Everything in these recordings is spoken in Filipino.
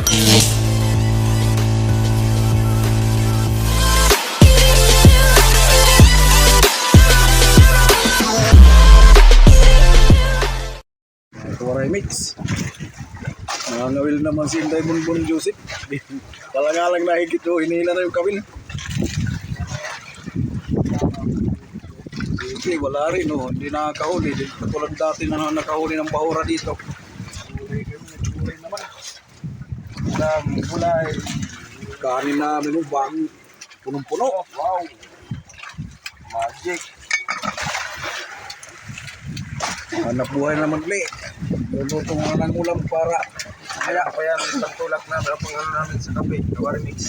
Waray mix. Nangangawil naman si Inday Bonbon Joseph. Talaga lang nakikit o hinila na yung kawil. Hindi, wala rin o. Hindi nakakahuli. Katulad dati na nakahuli ng bahura dito. Nagkulay naman. Kulay. Kanin namin mo bang punong-puno. Wow. Magic. Hanap buhay naman li. Luluto nga ng ulam para kaya pa yan isang tulak na pangano namin sa kape, Waray mix.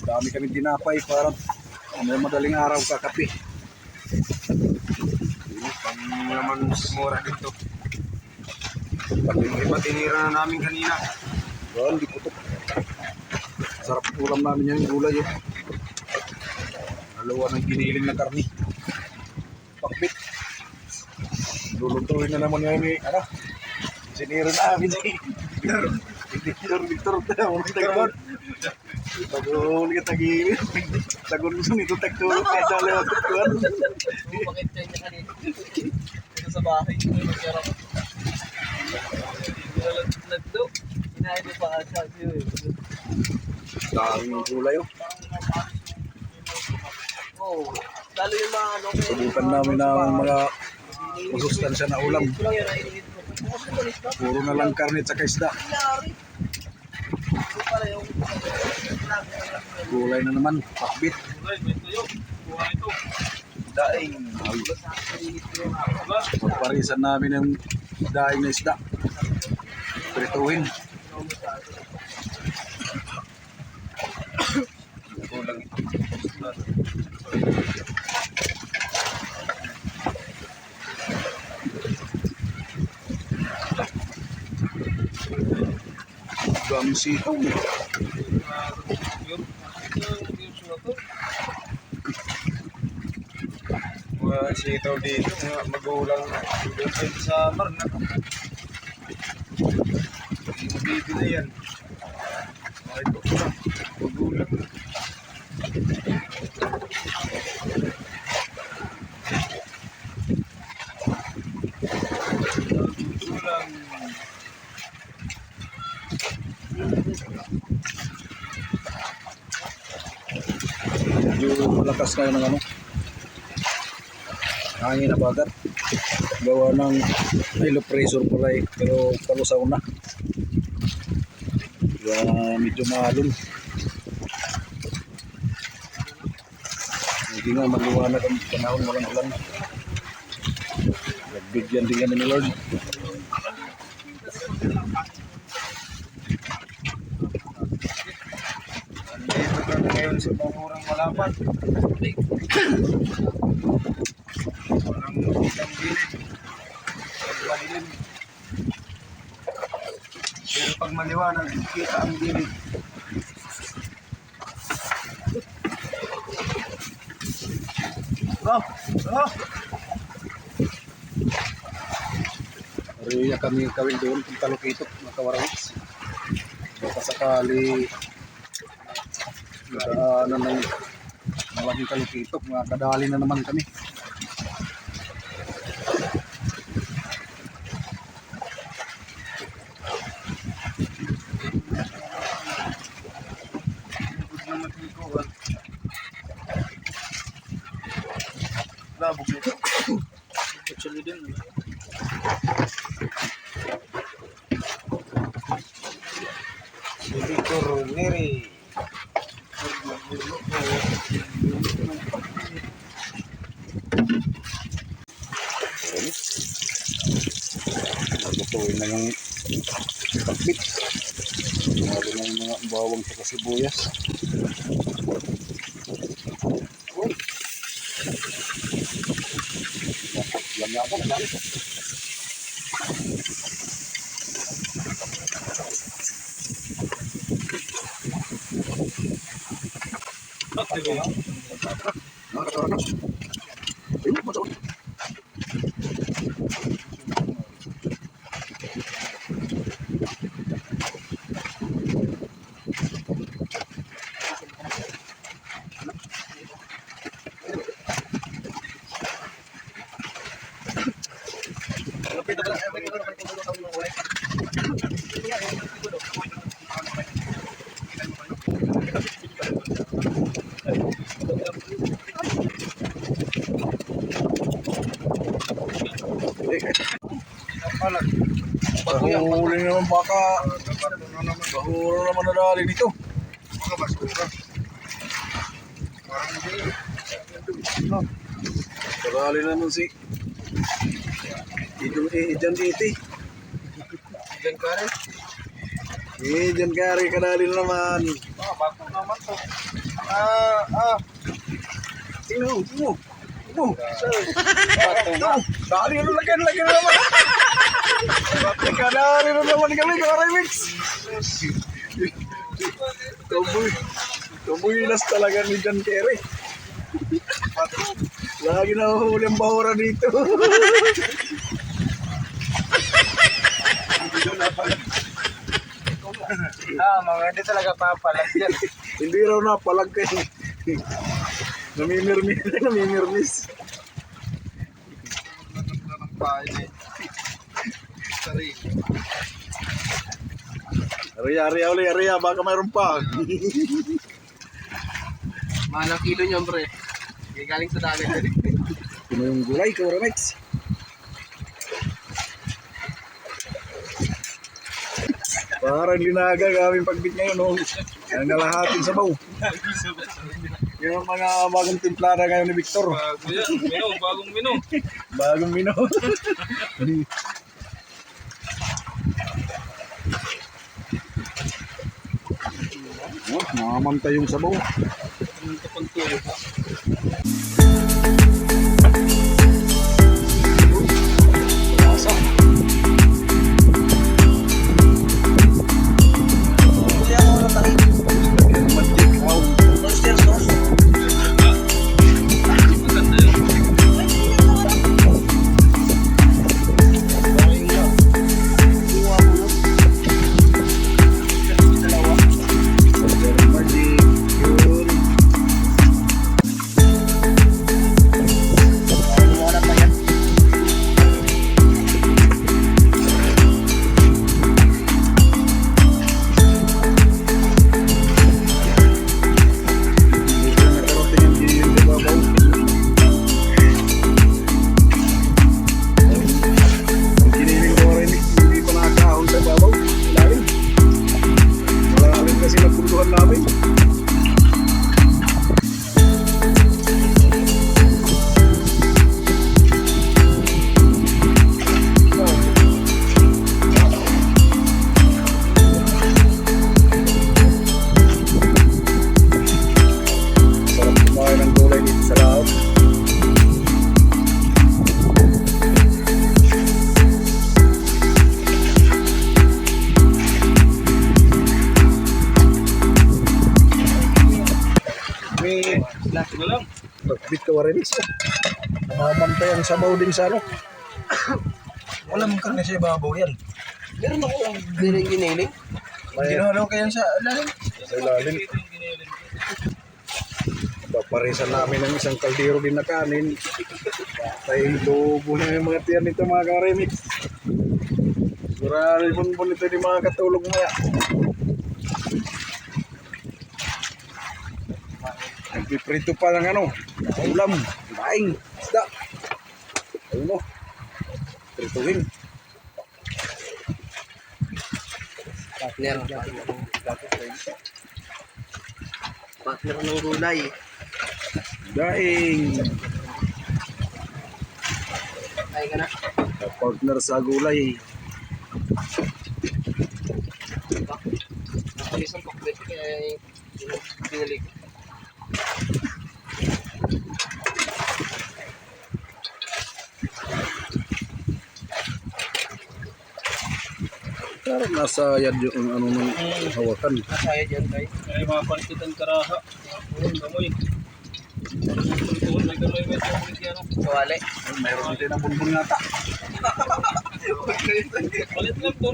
Dami kami tinapay para may madaling araw kakape. Pang naman mura dito. Iba tinira na namin kanina. Well, di putok. Sarap ulam namin yan, gulay yun. Dalawa ng giniling na karni. Pakbit. Lulutuin na naman ngayon eh, ano? Sinira namin si Victor tayo, tagon. Tagon ka tagilin. Tagon gusto nito tagtulog kaya sa lewat tuwan. Bakit kayo niya kanina? Dito sa bahay, nagyara ko. Nagdo, inahin mo pa siya. Daming gulay oh. Oo, lalo yung mga ano. Subukan namin ng mga masustansya na ulam. Ito lang yan, nainigit ko. Puro na lang karne at saka isda. Gulay na naman, pakbit. Daing. Magparisan namin ng daing na isda. Prituhin. Kulang ito. Dami sitaw. Mga sitaw dito, mga magulang doon sa Marna. Dito na yan. Ay, ito ko lang. Magulang. Magulang. Medyo malakas ngayon ng ano. Hangin na bagat. Gawa ng low pressure pala eh. Pero palusaw na. Kaya medyo mahalon. Hindi nga maliwanag ang panahon, walang ulan. Nagbigyan din yan ni Lord. Dito ka na ngayon sa pangurang malapat. Walang isang gilid. Pagmadilim. Pero pag maliwanag, kita ang gilid. Oh! Oh! Ariya kami kawin doon kung talukitok mga kawarawits. Baka sakali nadaanan ng malaking talukitok, mga kadali na naman kami. Labog nito. Actually din. Si Victor Neri. Nagutuin na yung pakbit. Lalo na yung mga bawang sa sibuyas. Uy! Yan nga ako, madami. Nakakatawanas. Ayun, masawin. Huli naman baka. Bahuro naman nadali dito. Mga basura. Parang hindi. Nadali naman si Ijan Iti. Diyan ka rin. Ijan Kari kadali naman. Bago naman to. Tingnan mo. Dali na lagi naman. Kadali na naman kami Karemix. Kabuilas talaga ni Jan Keri. Lagi na huli ang bahura dito. Mga hindi talaga papalag yan. Hindi raw napalag kayo. Namimirmis. Ng pain eh. Sarili. Aria, baka mayroon pa. Malang kilo niyan, pre. Galing sa dagat. Ano yung gulay, Karamex? Parang linaga kaming pagbit ngayon, oh. Ang nalahatin sa baw. Yung mga bagong timplada ngayon ni Victor. Bagong menu. Bagong mino. Oh, namamantay yung sabaw. Lasa. Magic, wow. Magic, yun. Dito na nakarating ang gilid sa babaw. Ang giniling ko rin, hindi pa nakakahon sa babaw. Malalim. Malalim kasi nagpunduhan namin. Sarap kumain ng gulay dito sa laot. May Ito lang. pagbit ka Remix. Namamantay ang sabaw din sa ano. Wala mong karne sa ibabaw yan. Meron ako ang giniling. May Ginahalo kayo sa lalim. sa ilalim. Paparisan namin ng isang kaldero din na kanin. Tay lobo na yung mga tiyan nito mga ka-remix. Marami bunbun ito di mga katulog maya. Nagpiprito pa ng ano, ulam, daing, isda. Ayun mo, prituhin. Partner ng gulay. Daing, Ay ka na. partner sa gulay. Nakalis ang pakbet kaya binalik. Parang nasa yad yung ano ng hawakan. Nasaya dyan tayo. Ay, mga pansitan karaha. Mga kamoy. Tuwan na kamoy may tuwan yan. Kawali. Ay, mayroon din ang bunbun nata. Palit lang to.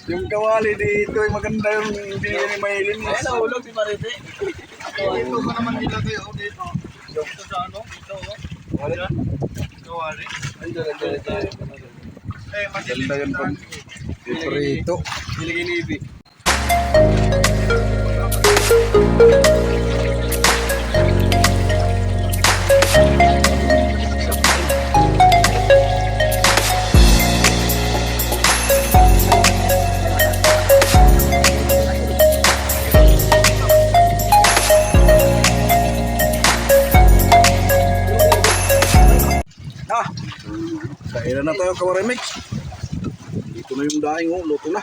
Yung kawali dito ay maganda yung binili ni Maylin. Ay, nahulog si Marite. Dito pa naman nila kayo. Dito. Dito sa ano? Dito. Wali. Kawali. Eh, madilim. Ganda yun pag prito. Nilagay ni Ibi. Kailan na tayo kawarimix? Dito na yung daing oh, luto na.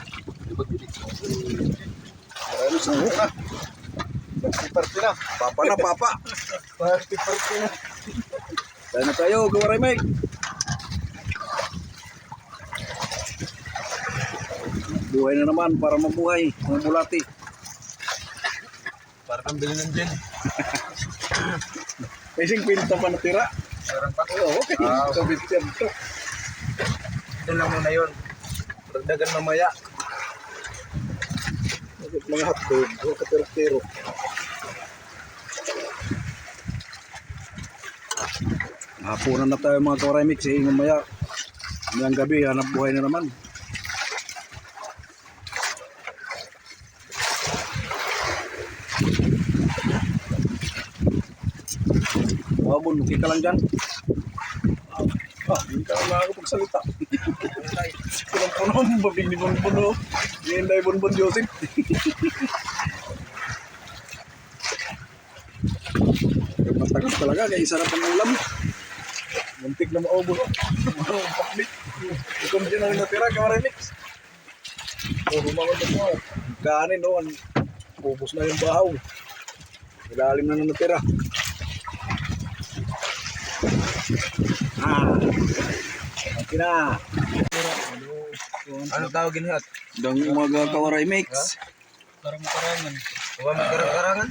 Kawarimix na oh na. Party na. Papa na papa. Party na. Tayo na tayo kawarimix. Buhay na naman para mabuhay. Mga bulati. Para kang bilhin ng gin. May 50 pa natira. Meron pa. Oo, okay. So, bityan to. Doon lang muna yun. Dagdagan mamaya. Mga hotdog, mga katero-tero. Hapunan na tayo mga kawarimix. Mamaya, ngayong gabi, hanap buhay na naman. Wabon, okay ka lang dyan. Hindi ka lang nakakapagsalita. Punong-punong, babing ni Bonbon. Hindi Bonbon Joseph. Matagal talaga, kaya isa na pang ulam. Muntik na maubos. Pakbit. Ikaw din na rin natira, kawarimix. Rumawad na mo. Kanin noon. Ubos na yung bahaw. Ilalim na natira. Okay na. Ano tawagin hat? Dang umaga kawarimix. Karang-karangan. Huwag may karang-karangan.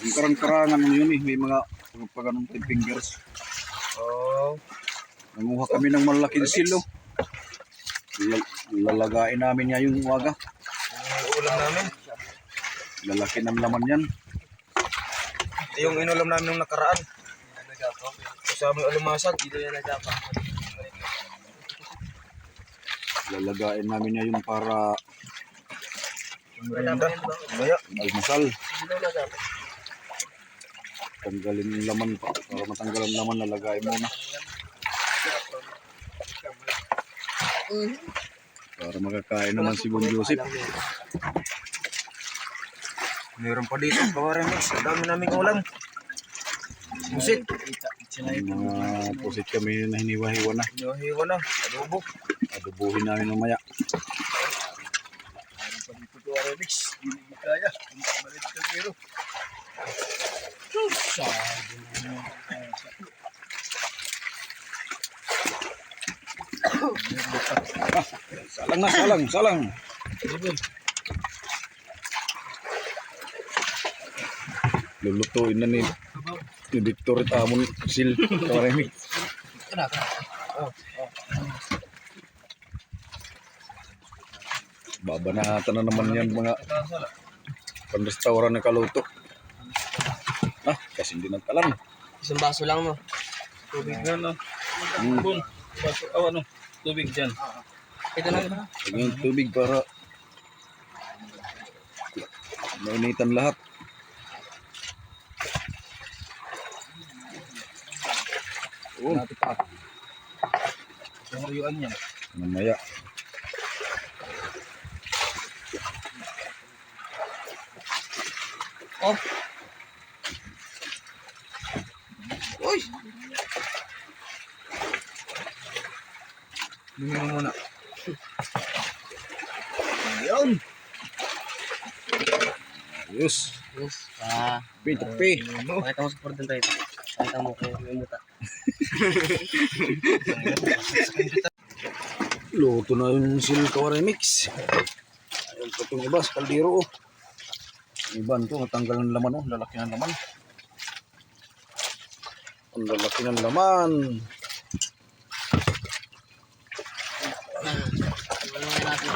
Yung karang-karangan mo yun eh. May mga pagganong 10 fingers. Oh. Nanguha kami ng malaking silo. Lalagain namin niya yung umaga. Yung ulam namin. Lalaki ng laman yan. Ito yung inulam namin nung nakaraan. Kasama yung alumasag. Dito yan nagapa. Lalagain namin niya yung para Merinda. Maya. almusal. Tanggalin yung laman pa. Para matanggal ang laman, lalagain muna. Para makakain naman si Bon Joseph. Meron pa dito. Kawarimix. Ang dami naming ulam. Busit. Yung mga pusit kami na hiniwa-hiwa na. Hiniwa na. Adobo. Adobuhin namin mamaya. Kawarimix. Hindi kaya. Malit ka pero. Salang na, salang, salang. Lulutuin na ni Victor at Amon Sil kawarimix. Babanatan na naman yan mga pan-restaurant na kaluto. Kasi hindi nagtalan. Isang baso lang mo. Tubig na no. Hmm. Ano? Tubig dyan. Ito lang. Lagyan ng tubig para mainitan lahat. Oh, Yung ruyuan niya. mamaya. Oh. Uy. Tingnan mo muna. Ayun. Ayos. Yes. Tepi. Pakita mo sa pordon tayo. Pakita mo kung may muta. Luto na yung sil kawarimix. Ayun pa itong iba sa kaldero. Iban to, natanggal ng laman oh. Lalaki ng laman. Ang lalaki ng laman. Ano nga natin?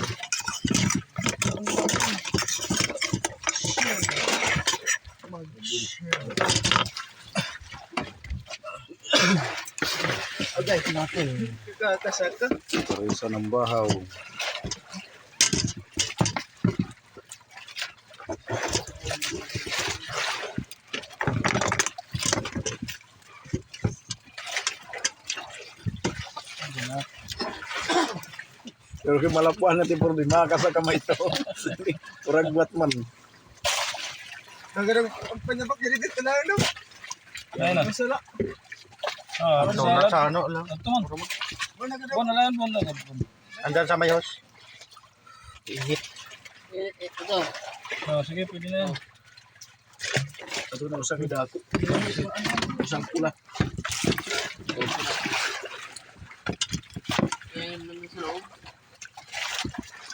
Okay, natin. Kakasaka. Parisa ng bahaw. Pero kung malapuan natin problema, kasaka kamay ito. Kurang buat man. Nagarang ang panyabak diridit na ano? Ayun na. Masala. Ah, Ito na sa ano lang. ito man. Buwan na lang, buwan na lang. Andyan sa may house. Ihit. Ito. Sige, pwede na yan. Ito na usang hidako. Usang pula.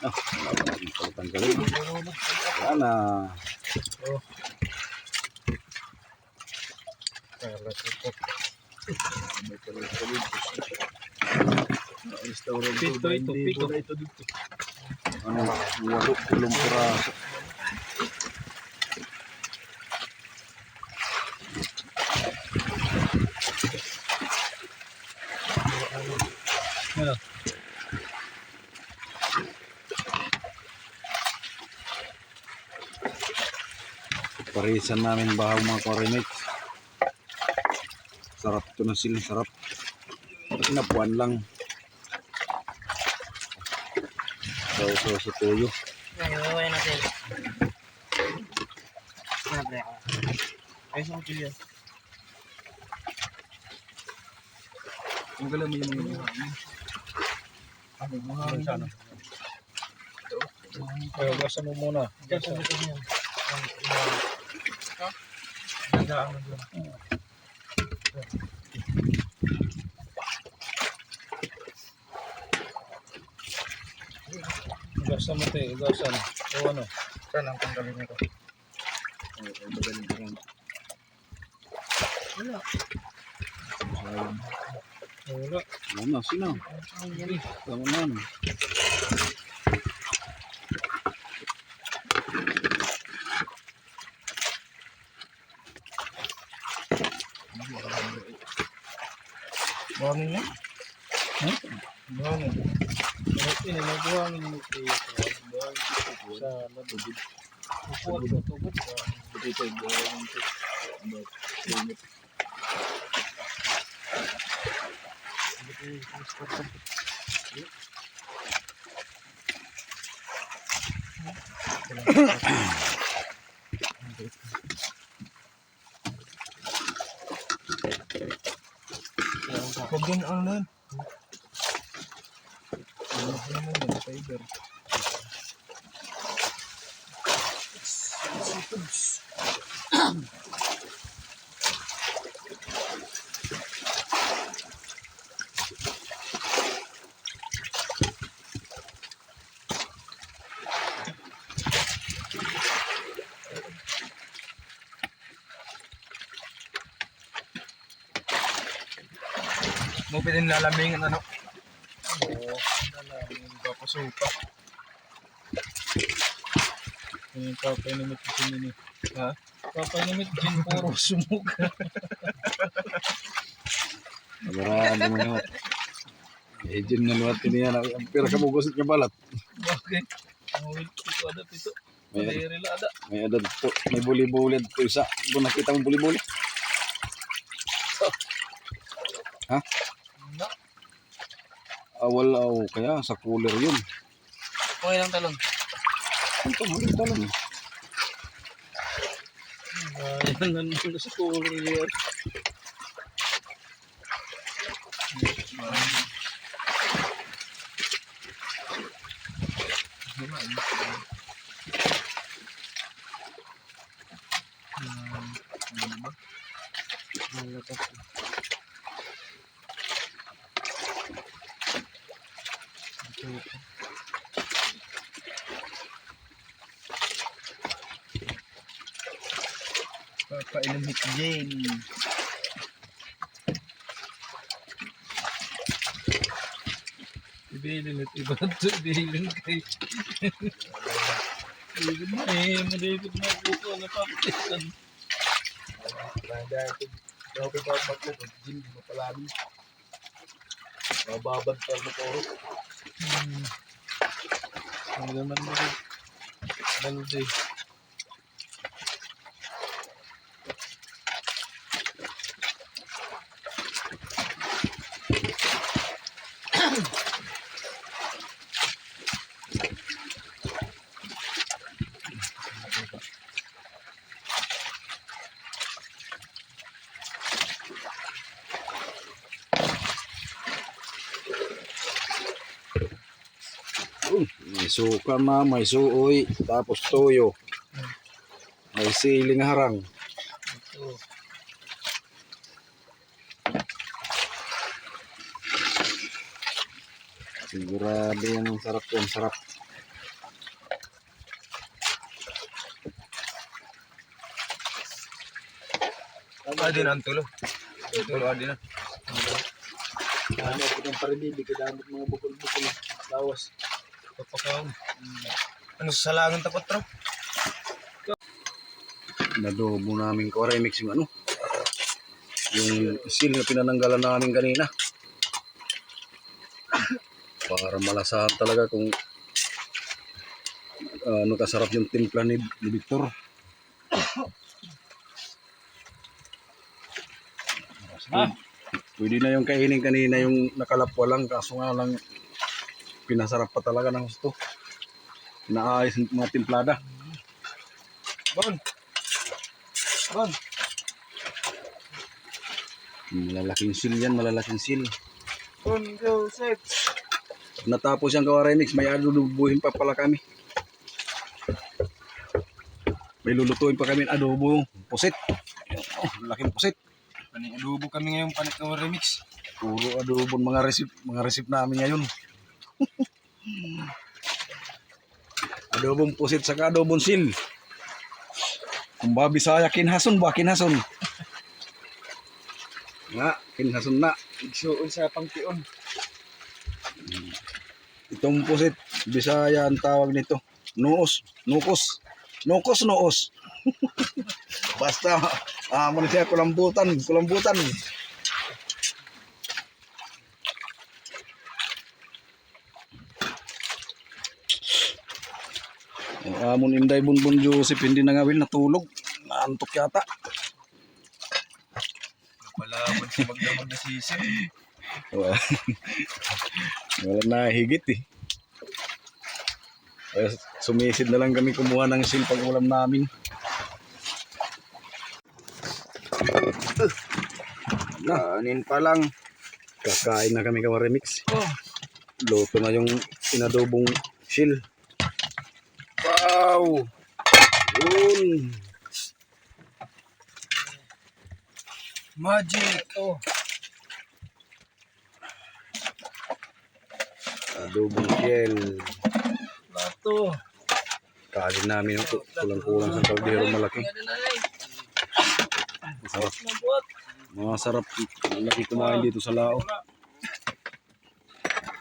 Ah, tanggalin. Wala na. Pito ito, pito. Ano, walo, pulong piraso. Ano? Parisan namin bahaw mga koremates. Sarap ito na sila, sarap. Kasi napuan lang. Sa tuyo. Ngayon natin. Ano pre ako? Ay, sa kutilya. Ang galang mo yung mga buhangin. Ano, buhangin sana. Kaya gasa mo muna. Gasa mo muna. Gasa mo tayo, gasa na. O ano? Saan ang tanggalin nito? Magaling ka rin. Wala. Wala. Wala, sino? Tama naman. Buhangin niya? Buhangin. Ini may buhangin mo kayo sa labubid. Upuan ko, tubod. Dito yung buhangin ko. Huwag din ano na yun. Ano naman yung fiber. Mo pwedeng lalamingan ano? Oo, nalamin papasuka. Yung papainamit din ini. Ha? Papainamit din puro sumog. Nagaraan mo na. Eh, dyan na luwat niya na. Ang pira ka mo gusto niya balat. Bakit? Ang will ito ada ito. May, Malirila ada. may adad to. May buli-buli to isa. Kung nakita mo buli-buli. Ha? Na. Wala o. Kaya sa cooler yun. Okay lang talon. Ito, maling talon. Yan nandun sa cooler yun. Painom hit Jane. Ibilin at iba ito. Ibilin kay. Ibilin na eh. Malipit na puto. Napapitisan. Dahil daw ko pa pagkat Jane di mo palami. Mababad pa mo toro. Ang naman mo rin. Balde. May suka na, may suoy, tapos toyo. May siling harang. Ito. Sigurado yan ang sarap yan, sarap. Adi na ang tulo. Tulo adi na. Ano ako ng paribibi, kadamot mga bukol-bukol. Lawas. Papakaw. Ano sa salangan tapos tro? Nadobo namin ko remix yung ano. Yung seal na pinananggalan namin kanina. Para malasahan talaga kung ano kasarap yung timpla ni Victor. Pwede na yung kainin kanina yung nakalapwa lang, kaso nga lang pinasarap pa talaga ng gusto. Inaayos yung mga timplada. Bon. Bon. Malalaking seal yan, malalaking seal. Bon Joseph. Natapos yung gawa remix, may adubuhin pa pala kami. May lulutuin pa kami ng adobo, pusit. Oh, laking pusit. Paning adobo kami ngayon panit ng remix. Puro adobo mga receipt namin ngayon. Adobong pusit sa adobong sil. Kung ba Bisaya kinhason ba kinhason? Nga, kinhason na. Igsuon sa pangtion. Itong pusit, Bisaya ang tawag nito. Nuos, nukos. Nukos, noos. Basta, mo na siya kulambutan. Ang amon Inday Bunbun Joseph hindi nangawil, natulog. Naantok yata. Napalaban si magdamag na sisim. Wala, wala na higit eh. Kaya sumisid na lang kami kumuha ng silpag ulam namin. Kanin pa lang. Kakain na kami kawaremix. Oh. Luto na yung inadobong sil. Wow. Yun. Magic. Oh. Adobong sil. Lato. Kain namin yung kulang-kulang sa kaldero malaki. Yan na nanay. Masarap. Mabuot. Masarap. Laki kumain dito sa lao.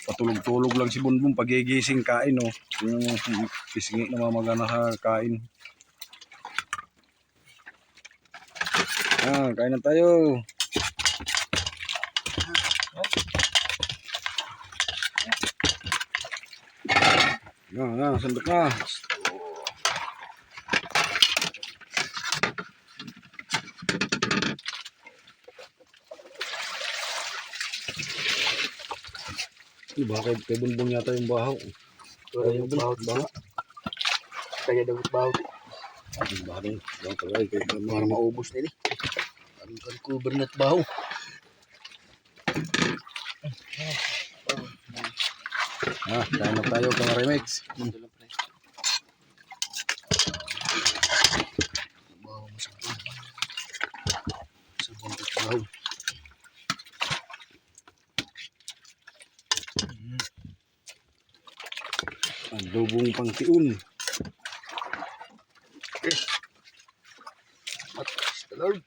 Patulog-tulog lang si Bunbun pagigising kain oh. Yung pisingi na mamagana sa kain. Kain na tayo. Sandok na. Bakit kay Bunbun yata yung bahaw. Kaya yung bawat ba? Kaya daw bawat. Bahaw. Yung tagay para maubos nila. Ang cover net bahaw. Kain na tayo kang remix. Bahaw masakit. Sa buntot bahaw. Adobong pangtiun. Lord.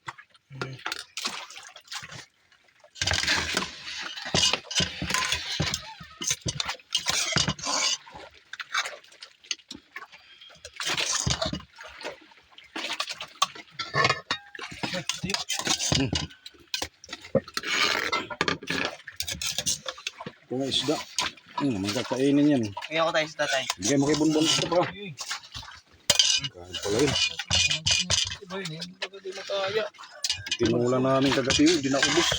Ito nga isda. Magkakainin yan. Ngayon ko tayo sa tatay. Bigay mo kay Bunbun ito pa. Kain pala yun. Diba yun? Hindi ba di makaya? Tinula namin kagabi yun. Di na ubos.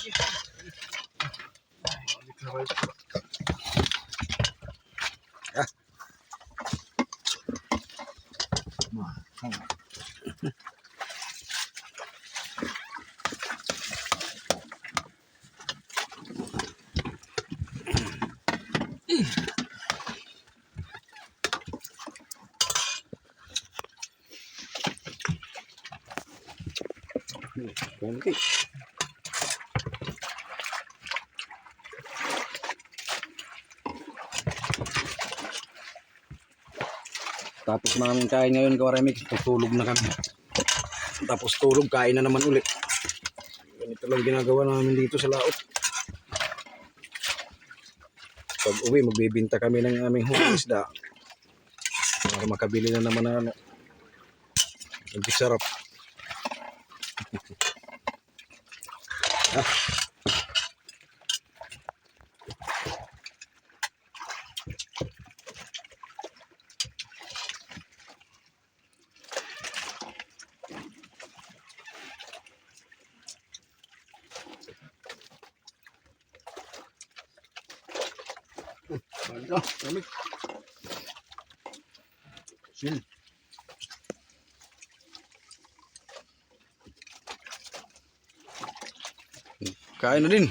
Konti. Tapos namin kain ngayon, Kawaremix. Tutulog na kami. Tapos tulog, kain na naman ulit. Ganito lang ginagawa namin dito sa laot. Pag uwi, magbibinta kami ng aming huling isda. Para makabili na naman ng ano. Ang sarap. Manda, kami. Sin. Kain na din.